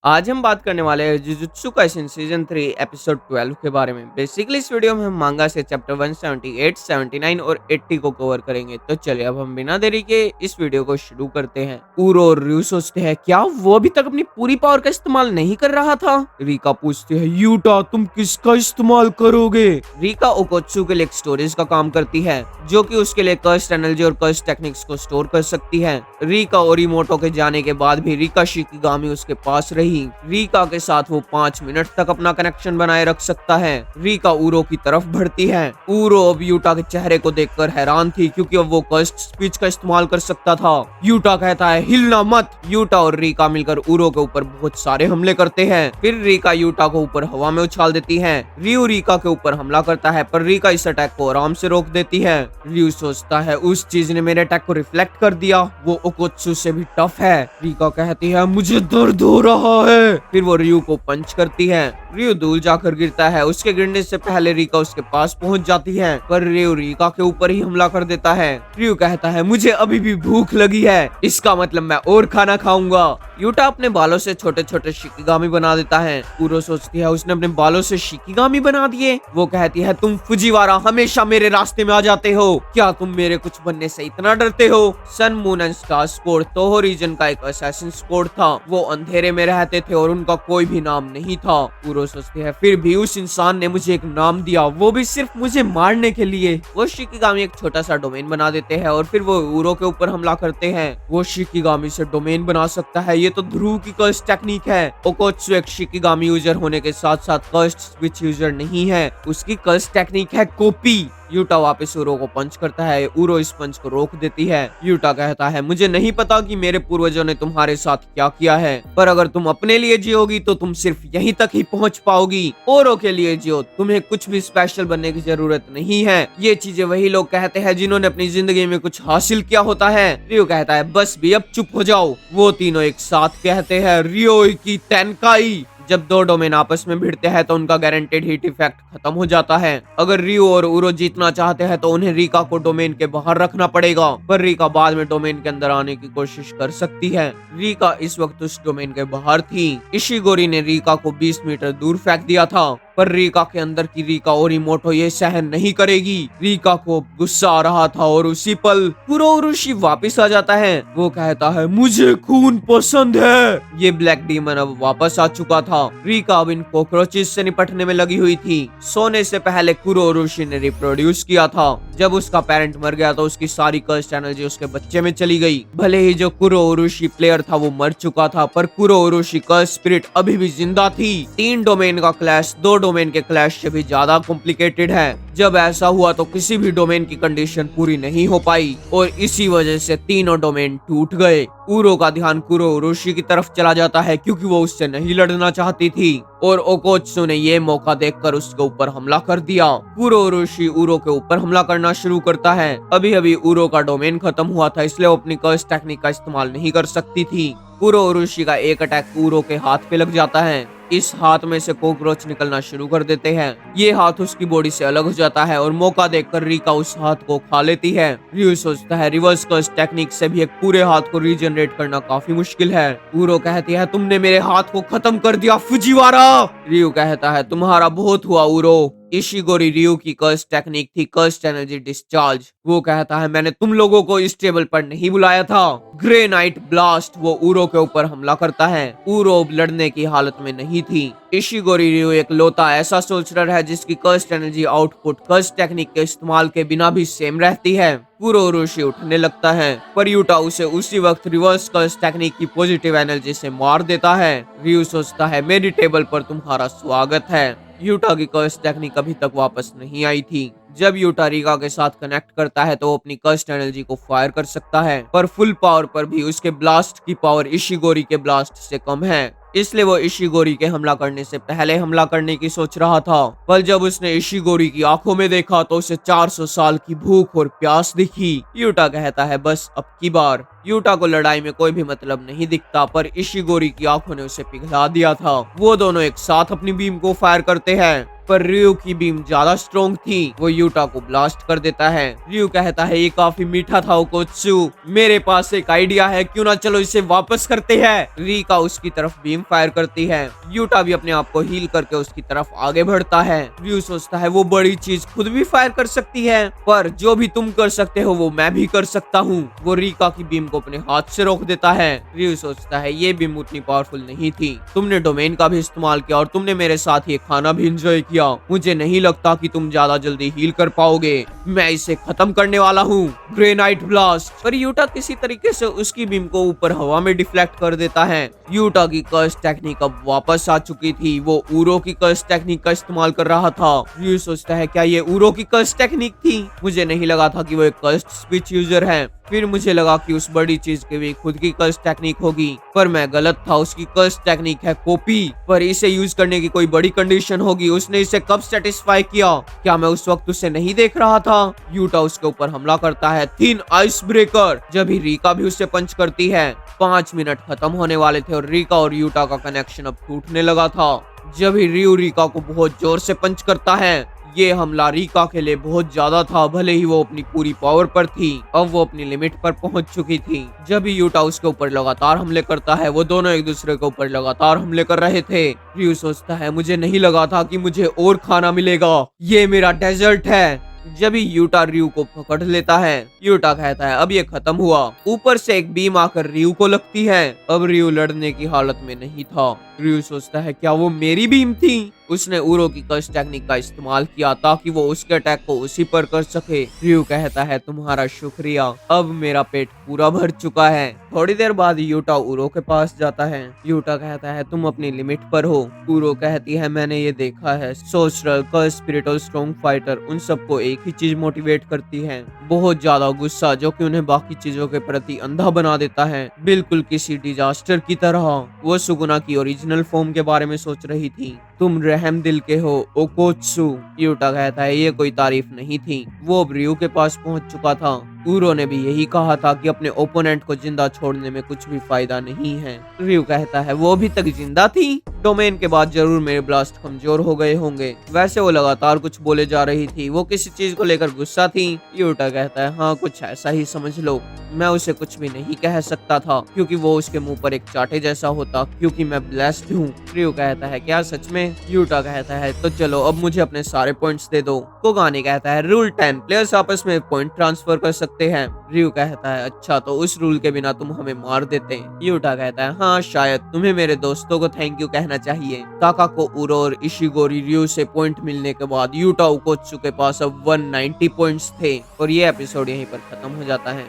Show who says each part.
Speaker 1: आज हम बात करने वाले हैं जुजुत्सु काइसेन सीजन 3 एपिसोड 12 के बारे में। बेसिकली इस वीडियो में हम मांगा से चैप्टर 178, 79 और 80 को कवर करेंगे। तो चलिए अब हम बिना देरी के इस वीडियो को शुरू करते हैं। ऊरो और रyu सोचते हैं क्या वो अभी तक अपनी पूरी पावर का इस्तेमाल नहीं कर रहा था। रीका पूछती है यूटा तुम किसका इस्तेमाल करोगे। रीका ओकोत्सु के लिए एक स्टोरेज का काम करती है जो कि उसके लिए कर्स्ट एनर्जी और कर्स्ट टेक्निक्स को स्टोर कर सकती है। रीका और इमोटो के जाने के बाद भी रीका शिकिगामी उसके पास रही। रीका के साथ वो 5 मिनट तक अपना कनेक्शन बनाए रख सकता है। रीका ऊरो की तरफ बढ़ती है। ऊरो अब यूटा के चेहरे को देखकर हैरान थी क्योंकि अब वो कर्स्ट स्पीच का इस्तेमाल कर सकता था। यूटा कहता है हिलना मत। यूटा और रीका मिलकर ऊरो के ऊपर बहुत सारे हमले करते हैं। फिर रीका यूटा को ऊपर हवा में उछाल देती है। रyu रीका के ऊपर हमला करता है पर रीका इस अटैक को आराम से रोक देती है। रyu सोचता है उस चीज ने मेरे अटैक को रिफ्लेक्ट कर दिया, वो ओकोत्सु से भी टफ है। रीका कहती है मुझे दर्द हो रहा है। फिर वो रyu को पंच करती है। रyu दूर जाकर गिरता है। उसके गिरने से पहले रीका उसके पास पहुंच जाती है पर रyu रीका के ऊपर ही हमला कर देता है। रyu कहता है मुझे अभी भी भूख लगी है, इसका मतलब मैं और खाना खाऊंगा। यूटा अपने बालों से छोटे छोटे शिकिगामी बना देता है। ऊरो सोचती है उसने अपने बालों से शिकिगामी बना दिए। वो कहती है तुम फुजिवारा हमेशा मेरे रास्ते में आ जाते हो, क्या तुम मेरे कुछ बनने से इतना डरते हो। Sun moon and star squad तोहो रीजन का एक असैसिन स्क्वाड था। वो अंधेरे में रहते थे और उनका कोई भी नाम नहीं था। ऊरो सोचती है फिर भी उस इंसान ने मुझे एक नाम दिया, वो भी सिर्फ मुझे मारने के लिए। वो शिकिगामी एक छोटा सा डोमेन बना देते हैं और फिर वो ऊरो के ऊपर हमला करते हैं। वो शिकिगामी से डोमेन बना सकता है, ये तो ध्रुव की कर्स्ट टेक्निक है। ओकोत्सु एक शिकिगामी यूजर होने के साथ साथ कर्स्ट स्विच यूजर नहीं है, उसकी कर्स्ट टेक्निक है कॉपी। यूटा वापस ऊरो को पंच करता है। ऊरो इस पंच को रोक देती है। यूटा कहता है मुझे नहीं पता कि मेरे पूर्वजों ने तुम्हारे साथ क्या किया है, पर अगर तुम अपने लिए जियोगी तो तुम सिर्फ यहीं तक ही पहुंच पाओगी। औरों के लिए जियो, तुम्हें कुछ भी स्पेशल बनने की जरूरत नहीं है। ये चीजें वही लोग कहते हैं जिन्होंने अपनी जिंदगी में कुछ हासिल किया होता है। रियो कहता है बस भी अब चुप हो जाओ। वो तीनों एक साथ कहते हैं रियो की तेनकाई। जब दो डोमेन आपस में भिड़ते हैं तो उनका गारंटेड हीट इफेक्ट खत्म हो जाता है। अगर रyu और ऊरो जीतना चाहते हैं तो उन्हें रीका को डोमेन के बाहर रखना पड़ेगा, पर रीका बाद में डोमेन के अंदर आने की कोशिश कर सकती है। रीका इस वक्त उस डोमेन के बाहर थी। इशिगोरी ने रीका को 20 मीटर दूर फेंक दिया था, पर रीका के अंदर की रीका और इमोटो ये सहन नहीं करेगी। रीका को गुस्सा आ रहा था और उसी पल कुरोउरुशी वापस आ जाता है। वो कहता है मुझे खून पसंद है। ये ब्लैक डीमन अब वापस आ चुका था। रीका अब इन कॉकरोचेस से निपटने में लगी हुई थी। सोने से पहले कुरोउरुशी ने रिप्रोड्यूस किया था। जब उसका पेरेंट मर गया तो उसकी सारी कर्स्ट एनर्जी उसके बच्चे में चली गई। भले ही जो कुरोउरुशी प्लेयर था वो मर चुका था, पर कुरोउरुशी कर्स्ट स्पिरिट अभी भी जिंदा थी। 3 डोमेन का क्लैश 2 डोमेन के क्लैश से भी ज्यादा कॉम्प्लिकेटेड है। जब ऐसा हुआ तो किसी भी डोमेन की कंडीशन पूरी नहीं हो पाई और इसी वजह से तीनों डोमेन टूट गए। ऊरो का ध्यान कुरोउरुशी की तरफ चला जाता है क्योंकि वो उससे नहीं लड़ना चाहती थी और ओकोत्सु ने ये मौका देखकर उसके ऊपर हमला कर दिया। कुरोउरुशी ऊरो के ऊपर हमला करना शुरू करता है। अभी अभी ऊरो का डोमेन खत्म हुआ था, इसलिए वो अपनी कर्स्ट टेक्निक का इस्तेमाल नहीं कर सकती थी। कुरोउरुशी का एक अटैक ऊरो के हाथ पे लग जाता है। इस हाथ में से कॉकरोच निकलना शुरू कर देते हैं। ये हाथ उसकी बॉडी से अलग हो जाता है और मौका देखकर रीका उस हाथ को खा लेती है। रyu सोचता है रिवर्स कर्स टेक्निक से भी एक पूरे हाथ को रीजनरेट करना काफी मुश्किल है। ऊरो कहती है तुमने मेरे हाथ को खत्म कर दिया फुजिवारा। रyu कहता है तुम्हारा बहुत हुआ ऊरो। इशिगोरी रyu की कर्स टेक्निक थी कर्स्ट एनर्जी डिस्चार्ज। वो कहता है मैंने तुम लोगों को इस टेबल पर नहीं बुलाया था। ग्रे नाइट ब्लास्ट वो ऊरो के ऊपर हमला करता है। ऊरो लड़ने की हालत में नहीं थी। इशिगोरी रyu एक लौता ऐसा सोल्जर है जिसकी cursed energy output cursed technique के इस्तेमाल के बिना भी सेम रहती है। कुरोउरुशी उठने लगता है पर यूटा उसे उसी वक्त रिवर्स कर्स टेक्निक की पॉजिटिव एनर्जी से मार देता है। रyu सोचता है मेरी टेबल पर तुम्हारा स्वागत है। यूटा की कर्स टेक्निक अभी तक वापस नहीं आई थी। जब यूटा रीका के साथ कनेक्ट करता है तो वो अपनी कर्स्ट एनर्जी को फायर कर सकता है, पर फुल पावर पर भी उसके ब्लास्ट की पावर इशिगोरी के ब्लास्ट से कम है। इसलिए वो इशिगोरी के हमला करने से पहले हमला करने की सोच रहा था। पर जब उसने इशिगोरी की आंखों में देखा तो उसे 400 साल की भूख और प्यास दिखी। यूटा कहता है बस अब की बार। यूटा को लड़ाई में कोई भी मतलब नहीं दिखता, पर इशिगोरी की आंखों ने उसे पिघला दिया था। वो दोनों एक साथ अपनी बीम को फायर करते हैं। पर रयू की बीम ज्यादा स्ट्रॉन्ग थी। वो यूटा को ब्लास्ट कर देता है। रयू कहता है ये काफी मीठा था ओकोत्सु, मेरे पास एक आइडिया है, क्यों ना चलो इसे वापस करते हैं। रीका उसकी तरफ बीम फायर करती है। यूटा भी अपने आप को हील करके उसकी तरफ आगे बढ़ता है। रयू सोचता है वो बड़ी चीज खुद भी फायर कर सकती है, पर जो भी तुम कर सकते हो वो मैं भी कर सकता हूँ। वो रीका की बीम को अपने हाथ से रोक देता है। रयू सोचता है ये बीम उतनी पावरफुल नहीं थी, तुमने डोमेन का भी इस्तेमाल किया और तुमने मेरे साथ ये खाना भी एंजॉय किया, मुझे नहीं लगता कि तुम ज्यादा जल्दी हील कर पाओगे, मैं इसे खत्म करने वाला हूँ, ग्रेनाइट ब्लास्ट। पर यूटा किसी तरीके से उसकी बीम को ऊपर हवा में डिफ्लेक्ट कर देता है। यूटा की कर्स टेक्निक अब वापस आ चुकी थी। वो ऊरो की कर्स टेक्निक का इस्तेमाल कर रहा था। रयू सोचता है क्या ये ऊरो की कर्स टेक्निक थी, मुझे नहीं लगा था कि वो एक कर्स्ड स्पीच यूजर है। फिर मुझे लगा कि उस बड़ी चीज की भी खुद की कर्स टेक्निक होगी, पर मैं गलत था, उसकी कर्स टेक्निक है कॉपी, पर इसे यूज करने की कोई बड़ी कंडीशन होगी। उसने इसे कब सेटिस्फाई किया, क्या मैं उस वक्त उसे नहीं देख रहा था। यूटा उसके ऊपर हमला करता है, थिन आइस ब्रेकर। जब ही रीका भी उससे पंच करती है। 5 मिनट खत्म होने वाले थे और रीका और यूटा का कनेक्शन अब टूटने लगा था। जब ही रयू रीका को बहुत जोर से पंच करता है। ये हमला रीका के लिए बहुत ज्यादा था, भले ही वो अपनी पूरी पावर पर थी, अब वो अपनी लिमिट पर पहुंच चुकी थी। जब भी यूटा उसके ऊपर लगातार हमले करता है, वो दोनों एक दूसरे के ऊपर लगातार हमले कर रहे थे। रयू सोचता है मुझे नहीं लगा था कि मुझे और खाना मिलेगा, ये मेरा डेजर्ट है। जब ही यूटा रयू को पकड़ लेता है। यूटा कहता है अब ये खत्म हुआ। ऊपर से एक बीम आकर रयू को लगती है। अब रयू लड़ने की हालत में नहीं था। रयू सोचता है क्या वो मेरी बीम थी। उसने ऊरो की कर्स टेक्निक का इस्तेमाल किया ताकि वो उसके अटैक को उसी पर कर सके। रयू कहता है तुम्हारा शुक्रिया, अब मेरा पेट पूरा भर चुका है। थोड़ी देर बाद यूटा ऊरो के पास जाता है। यूटा कहता है तुम अपनी लिमिट पर हो। ऊरो कहती है मैंने ये देखा है, सोर्सरर, कर्स स्पिरिट और स्ट्रॉन्ग फाइटर, उन सबको एक ही चीज मोटिवेट करती है, बहुत ज्यादा गुस्सा, जो कि उन्हें बाकी चीजों के प्रति अंधा बना देता है, बिल्कुल किसी डिजास्टर की तरह। वो सुगुना की ओरिजिनल फॉर्म के बारे में सोच रही थी। तुम रहम दिल के हो ओकोत्सु। यूटा कहता है ये कोई तारीफ नहीं थी। वो अब रयू के पास पहुंच चुका था। ऊरो ने भी यही कहा था कि अपने ओपोनेंट को जिंदा छोड़ने में कुछ भी फायदा नहीं है। रयू कहता है वो अभी तक जिंदा थी, डोमेन के बाद जरूर मेरे ब्लास्ट कमजोर हो गए होंगे। वैसे वो लगातार कुछ बोले जा रही थी, वो किसी चीज को लेकर गुस्सा थी। यूटा कहता है हाँ कुछ ऐसा ही समझ लो, मैं उसे कुछ भी नहीं कह सकता था क्योंकि वो उसके मुंह पर एक चाटे जैसा होता, क्योंकि मैं ब्लेस्ड हूँ। रयू कहता है क्या सच में। यूटा कहता है तो चलो अब मुझे अपने सारे पॉइंट्स दे दो। कोगानी कहता है रूल 10, प्लेयर्स आपस में पॉइंट ट्रांसफर कर सकते हैं। रयू कहता है अच्छा तो उस रूल के बिना तुम हमें मार देते। यूटा कहता है हाँ शायद तुम्हें मेरे दोस्तों को थैंक यू कहना चाहिए। ताका को ऊरो और इशिगोरी रयू से पॉइंट मिलने के बाद यूटा ओकोत्सु के पास अब 190 पॉइंट्स थे और ये एपिसोड यहीं पर खत्म हो जाता है।